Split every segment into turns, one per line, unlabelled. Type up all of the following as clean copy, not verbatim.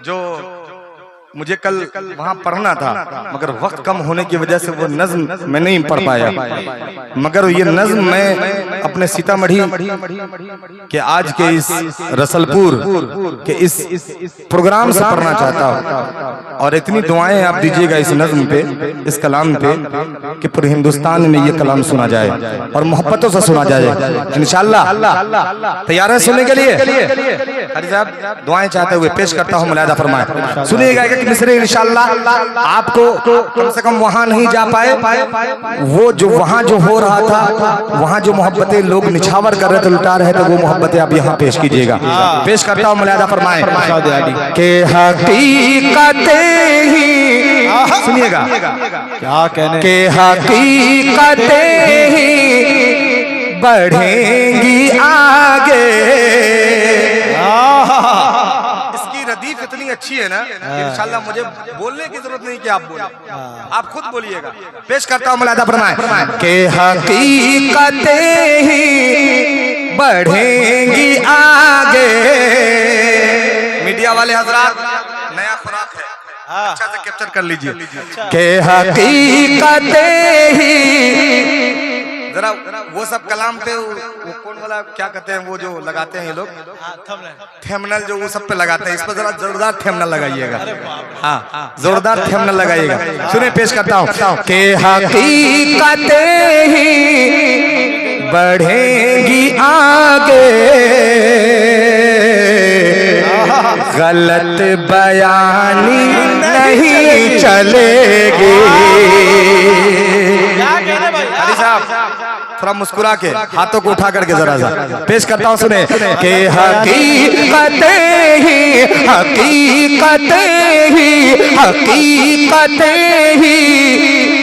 जो मुझे कल वहाँ पढ़ना था, मगर वक्त कम होने की वजह से वो नज्म मैं नहीं पढ़ पाया। मगर ये नज्म मैं अपने सीतामढ़ी के आज के इस रसलपुर के इस प्रोग्राम से पढ़ना चाहता हूँ। और इतनी दुआएं आप दीजिएगा इस नज्म पे, इस कलाम पे, कि पूरे हिंदुस्तान में ये कलाम सुना जाए और मोहब्बतों से सुना जाए इंशाअल्लाह। तैयार है सुनने के लिए? अरे साहब दुआएं चाहते हुए पेश करता हूँ, मुलाहिजा फरमाए, सुनिएगा कि मिसरे इंशाअल्लाह। आपको कम से कम वहां नहीं जा पाए, वो जो वहां जो हो रहा था, वहां जो मोहब्बतें लोग निछावर कर रहे थे, लुटा रहे थे, वो मोहब्बतें आप यहाँ पेश कीजिएगा। पेश करता हूँ, मुलाहिजा फरमाए के हकीकतें ही, सुनिएगा
क्या कहने
के हकीकतें ही बढ़ेंगी आगे। रदीफ इतनी अच्छी है ना कि इंशाअल्लाह मुझे बोलने की जरूरत नहीं कि आप बोले, आप खुद बोलिएगा। पेश करता हूँ, मुलाहिजा फरमाए के हकीकतें ही बढ़ेंगी आगे। मीडिया वाले हजरात, नया खुराक है, अच्छा से कैप्चर कर लीजिए के हकीकतें ही। जरा वो सब कलाम पे वो कौन वाला क्या कहते हैं, वो जो लगाते हैं ये लोग थंबनेल, जो वो सब पे लगाते हैं, इस पर जरा जोरदार थंबनेल लगाइएगा। हाँ, जोरदार थंबनेल लगाइएगा। सुनिए, पेश करता हूँ के हकीकतें ही बढ़ेंगी आगे, गलत बयानी नहीं चलेगी। अली साहब थोड़ा मुस्कुरा के हाथों को उठा करके जरा सा पेश करता हूँ, सुने के हकीकतें ही, हकीकतें ही, हकीकतें ही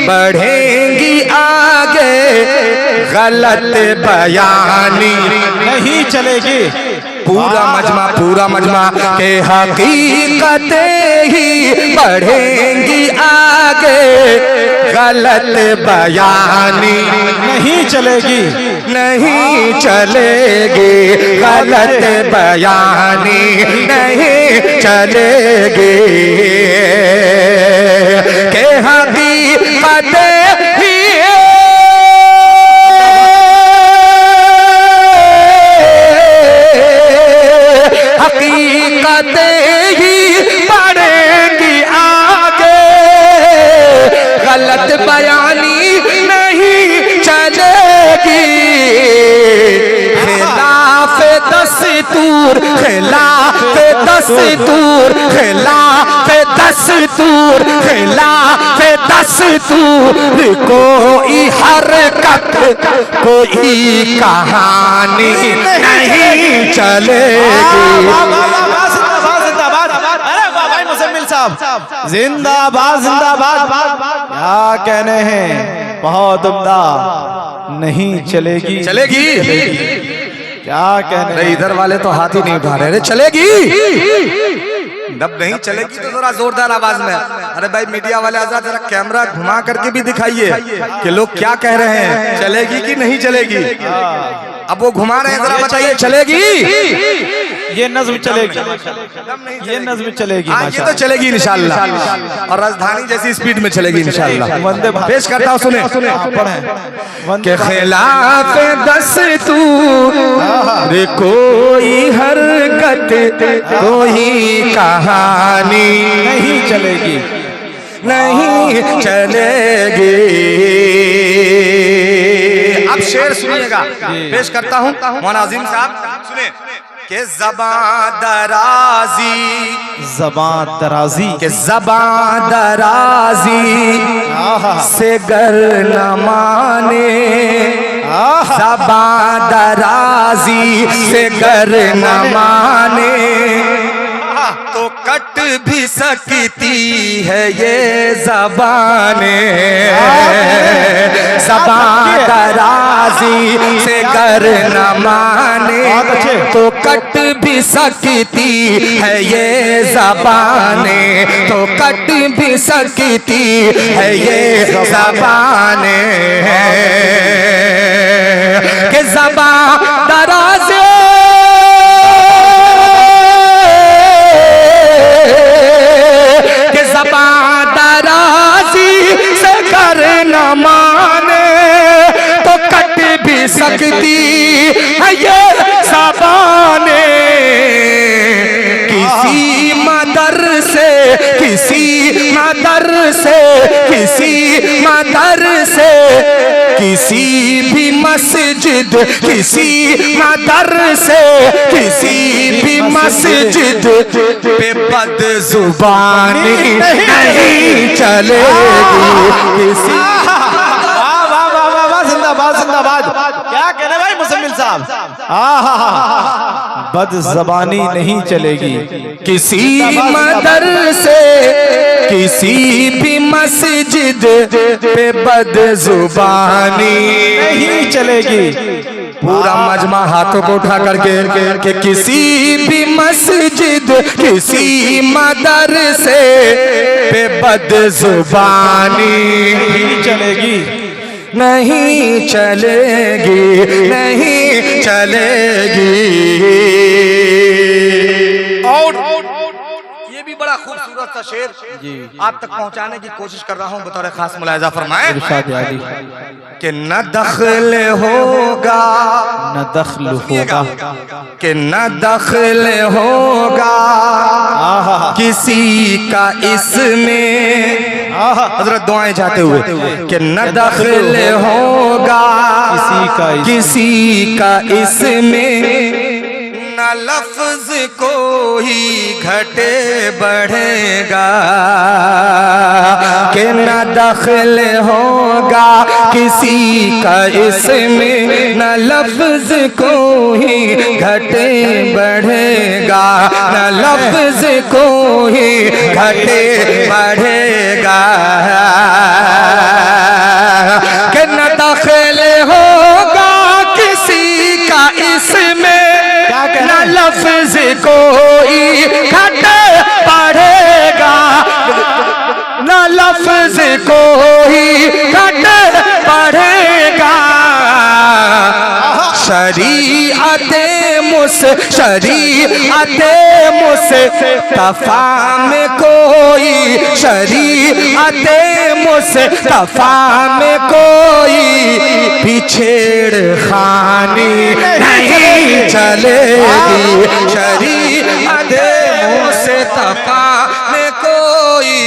बढ़ेंगी आगे, गलत बयानी
नहीं चलेगी।
पूरा मजमा के हकीकतें ही बढ़ेंगी आगे, गलत बयानी
नहीं चलेगी,
नहीं चलेगी, गलत बयानी नहीं चलेगी के हकीकतें ही। हकीकतें ही बढ़ेंगी आगे, गलत बयानी नहीं चलेगी। खिलाफ दस्तूर, खिलाफ दस्तूर, खिलाफ दस्तूर, खिलाफ दस्तूर, कोई हरकत, कोई कहानी नहीं चलेगी।
जिंदाबाद जिंदाबाद, क्या कहने हैं, बहुत उम्दा। नहीं चलेगी,
चलेगी
क्या कहने।
अरे इधर वाले तो हाथ ही नहीं उठा रहे। चलेगी, जब नहीं चलेगी तो जरा जोरदार आवाज में। अरे भाई मीडिया वाले आजाद, जरा कैमरा घुमा करके भी दिखाइए कि लोग क्या कह रहे हैं, चलेगी कि नहीं चलेगी। अब वो घुमा रहे हैं, जरा बताइए चलेगी।
ये नज्म चलेगी, ये नज्म चलेगी।
हाँ, ये तो चलेगी इंशाअल्लाह, और राजधानी जैसी स्पीड में चलेगी इंशाअल्लाह। पेश करता हूँ, सुने के खिलाफ दस्तूर, कोई हरकत, कोई कहानी
नहीं चलेगी,
नहीं चलेगी। अब शेर सुनिएगा, पेश करता हूँ मौलाना आज़िम साहब, सुने के ज़बां दराज़ी,
ज़बां दराज़ी,
के ज़बां दराज़ी से गर न माने, ज़बां दराज़ी से गर न माने, तो कट भी सकती है ये ज़बाने। ज़बां दराज़ी से गर न माने, तो कट भी सकती है ये ज़बाने, तो कट भी सकती है ये ज़बाने के ज़बां दराज़ी सकती है ये ज़बाने किसी मदर से, किसी मदर से, किसी मदर से, किसी भी मस्जिद, किसी मदर से, किसी भी मस्जिद पे बदजुबानी नहीं चलेगी किसी।
जिंदाबाद जिंदाबाद। क्या कह रहे भाई मुसम्मिल साहब? बद जबानी नहीं चलेगी
किसी मदर से, किसी भी मस्जिद पे बदजुबानी
नहीं चलेगी।
पूरा मजमा हाथों को उठा करके कि किसी भी मस्जिद, किसी मदर से पे बदजुबानी
नहीं चलेगी,
नहीं चलेगी, नहीं चलेगी। और ये भी बड़ा खूबसूरत सा शेर आप तक पहुंचाने की कोशिश कर रहा हूं बतौर खास मुलाहिजा फरमाएं कि न दखल होगा,
न दखल होगा,
कि न दखल होगा किसी का इसमें, हजरत दुआएं चाहते हुए कि न दखल होगा किसी का इसमें, न लफ्ज कोई घटे बढ़ेगा, कि न दखल होगा किसी का इसमें, न लफ्ज कोई घटे बढ़ेगा, न लफ्ज कोई घटे बढ़ेगा, कि न दखल होगा किसी का इसमें, न लफ्ज कोई घटे बढ़ेगा, न लफ्ज कोई घटे बढ़ेगा। शरीअते मुस्तफा में कोई, शरीअते मुस्तफा में कोई छेड़खानी नहीं चलेगी, शरीअते मुस्तफा में कोई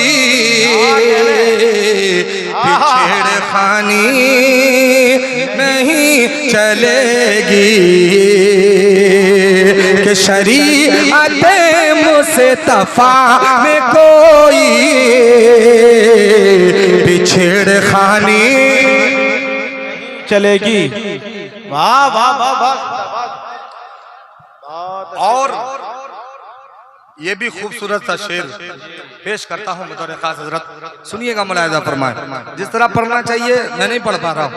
छेड़खानी नहीं चलेगी, कि शरीअते मुस्तफा में कोई छेड़खानी
चलेगी। वाह वाह वाह वाह।
और ये भी खूबसूरत सा शेर पेश करता हूँ बतौर खास हजरत, सुनिएगा मुलाहिजा फरमाएं। जिस तरह पढ़ना चाहिए मैं नहीं पढ़ पा रहा हूँ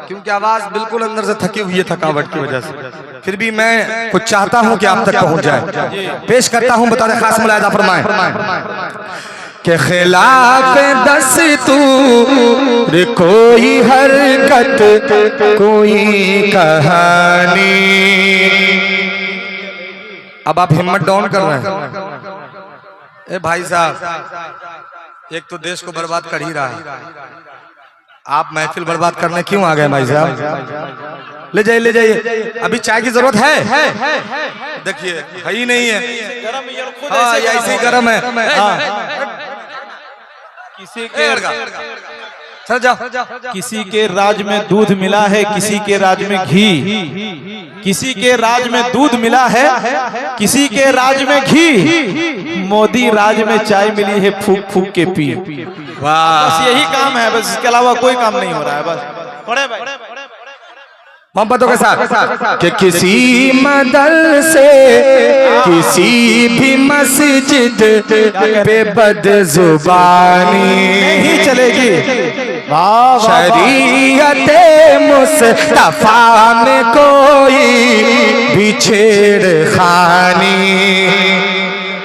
क्योंकि आवाज बिल्कुल अंदर से थकी हुई है थकावट की वजह से, फिर भी मैं कुछ चाहता हूँ कि आप तक पहुँच जाए। पेश करता हूँ बतौर खास मुलाहिजा फरमाएं के खिलाफ दस्तूर कोई हरकत कोई कहानी। अब आप हिम्मत डाउन कर रहे हैं। ए भाई साहब, एक तो देश को बर्बाद कर ही रहा है, आप महफिल बर्बाद करने क्यों आ गए भाई साहब? ले जाइए ले जाइए, अभी चाय की जरूरत है? देखिए है ही नहीं है, हाँ ऐसे ही गर्म है।
किसी के
चल जाओ।
किसी के राज में दूध मिला है, किसी के राज में घी, किसी के राज में दूध मिला है, किसी के राज में घी, मोदी राज में चाय मिली है फूक फूक के पी। बस यही काम है, बस इसके अलावा कोई काम नहीं हो रहा है। बस पढ़े भाई
मोहब्बतों के साथ कि किसी मदरसे किसी भी मस्जिद पे बदजुबानी
नहीं चलेगी।
शरीयते मुस्तफा में कोई भी छेड़खानी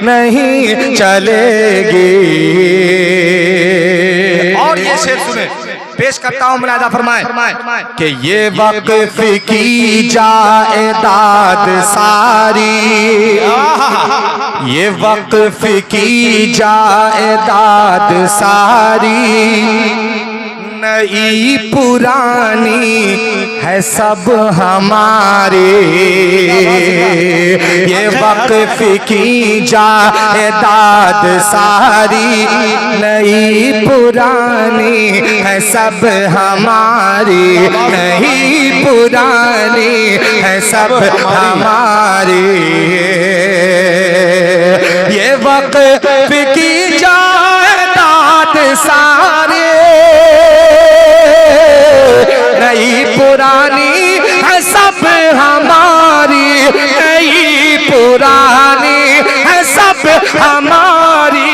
नहीं चलेगी। और ये शेर सुने, पेश करता हूँ मुलाहिजा फरमाएं कि ये वक्फ की जायदाद सारी, ये वक्फ की जायदाद सारी नई पुरानी है सब हमारे, ये वक्फ की जायदाद सारी नई पुरानी है सब हमारी, नई पुरानी है सब हमारी, ये वक्फ की जायदाद सारे नई पुरानी है सब हमारी, नई पुरानी है सब हमारी,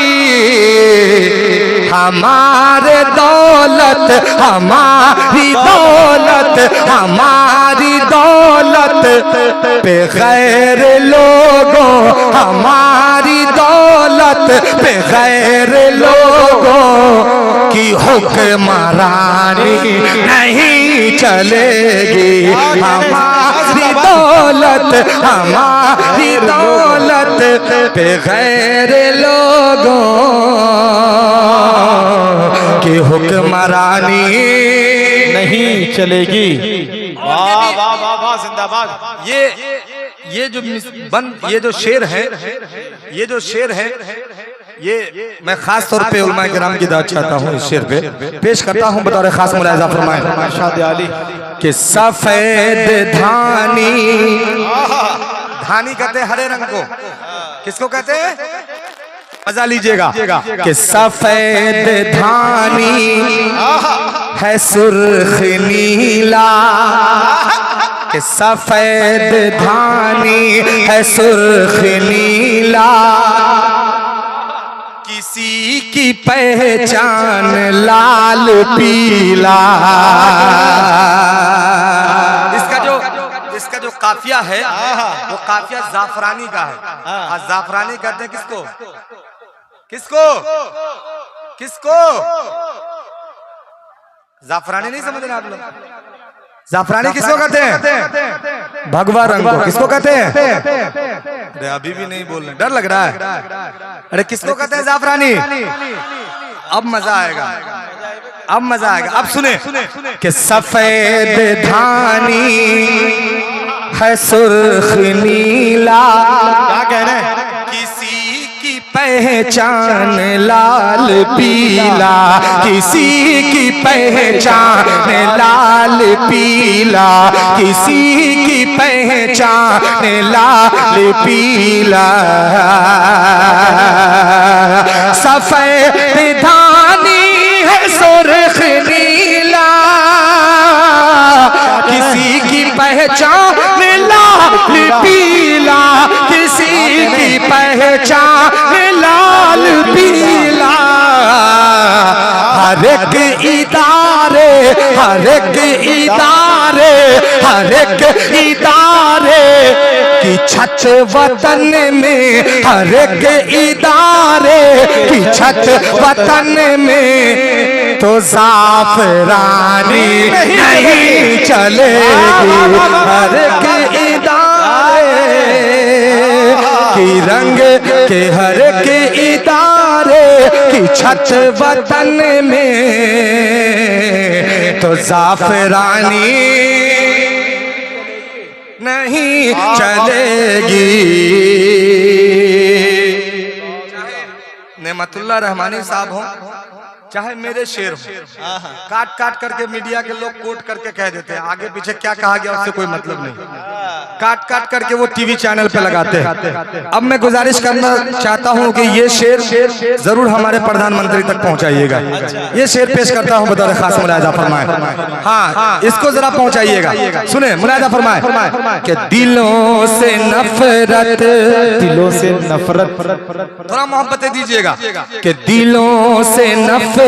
हमारे दौलत हमारी दौलत हमारी दौलत पे गैर लोगों, हमारी दौलत पे गैर लोगों की हुक्मरानी नहीं चलेगी, हमारी दौलत हमारी दौलत पे गैर लोगों की हुक्मरानी
नहीं चलेगी। वाह वाह वाह वाह, जिंदाबाद।
ये जो शेर है, ये जो शेर है, ये मैं खास तौर पे उलमा किराम की दाद चाहता हूँ, इस शेर पे पेश करता हूँ बतौर खास मुलाहिजा फरमाएं कि सफेद धानी, धानी कहते हैं हरे रंग को, किसको कहते हैं मजा लीजिएगा, कि सफेद धानी है सुर्ख नीला, कि सफेद धानी है सुर्ख नीला, किसी की पहचान लाल पीला। इसका जो काफिया है वो काफिया जाफरानी का है, और जाफरानी कहते हैं किसको किसको किसको जाफरानी नहीं समझ रहे आप लोग, जाफरानी किसको कहते हैं भगवा रंग को, किसको कहते हैं, अरे अभी भी नहीं बोल रहे, डर लग रहा है, अरे किसको कहते हैं जाफरानी, अब मजा आएगा, अब मजा आएगा, अब सुने कि सफेद धानी है सुर्ख नीला, क्या कह रहे हैं, किसी की पहचान लाल पीला, किसी की पहचान लाल पीला, किसी की पहचान लाल पीला, सफेद धानी है सुर्ख नीला, किसी की पहचान लाल पीला, किसी की पहचान लाल पीला, हर एक इदारे हर एक इदारे हर एक इदारे की छत वतन में, हर एक इदारे की छत वतन में तो जाफरानी नहीं चलेगी, हर एक इदारे की रंग के हर एक इदारे की छत वतन में तो जाफरानी नहीं चलेगी। नेमतुल्लाह रहमानी साहब हो चाहे मेरे शेर हो, काट काट करके मीडिया के लोग कोट करके कह देते हैं, आगे पीछे क्या कहा गया उससे कोई मतलब नहीं, काट काट करके वो टीवी चैनल पे लगाते हैं। अब मैं गुजारिश करना चाहता हूं कि ये शेर जरूर हमारे प्रधानमंत्री तक पहुंचाइएगा। ये शेर पेश करता हूं बतौर खास मुलाहिजा फरमाए, हाँ इसको जरा पहुंचाइएगा। सुने मुलाहिजा फरमाए कि दिलों से नफरत,
दिलों से नफरत,
थोड़ा मोहब्बतें दीजिएगा कि दिलों से नफरत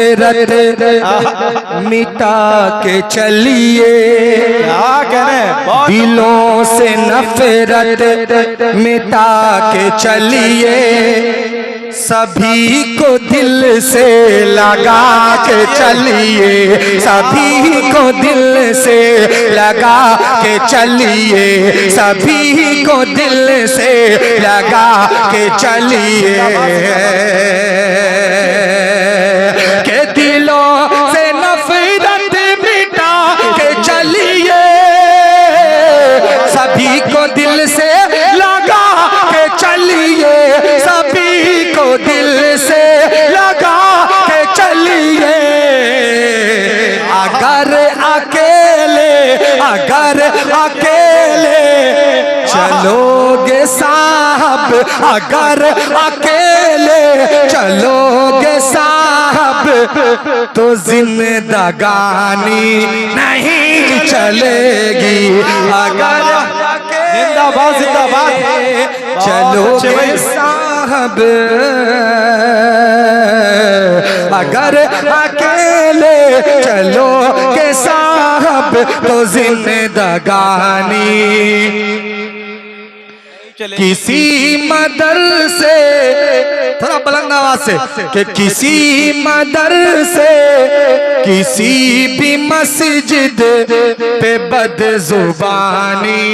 मिटा के चलिए,
क्या कह रहे हैं,
दिलों से नफरत मिटा के चलिए, सभी को दिल से लगा के चलिए, सभी को दिल से लगा के चलिए, सभी को दिल से लगा के चलिए, के दिलों से नफरत दिल से लगा के चलिए, अगर अकेले चलोगे साहब, अगर अकेले चलोगे साहब, तो जिंदगानी नहीं चलेगी। अगर
जिंदाबाद जिंदाबाद
चलोगे साहब, अगर अकेले चलोगे साहब, तो जिंदगानी किसी मदरसे, थोड़ा बुलंद आवाज से, कि किसी मदरसे किसी भी मस्जिद पे बदजुबानी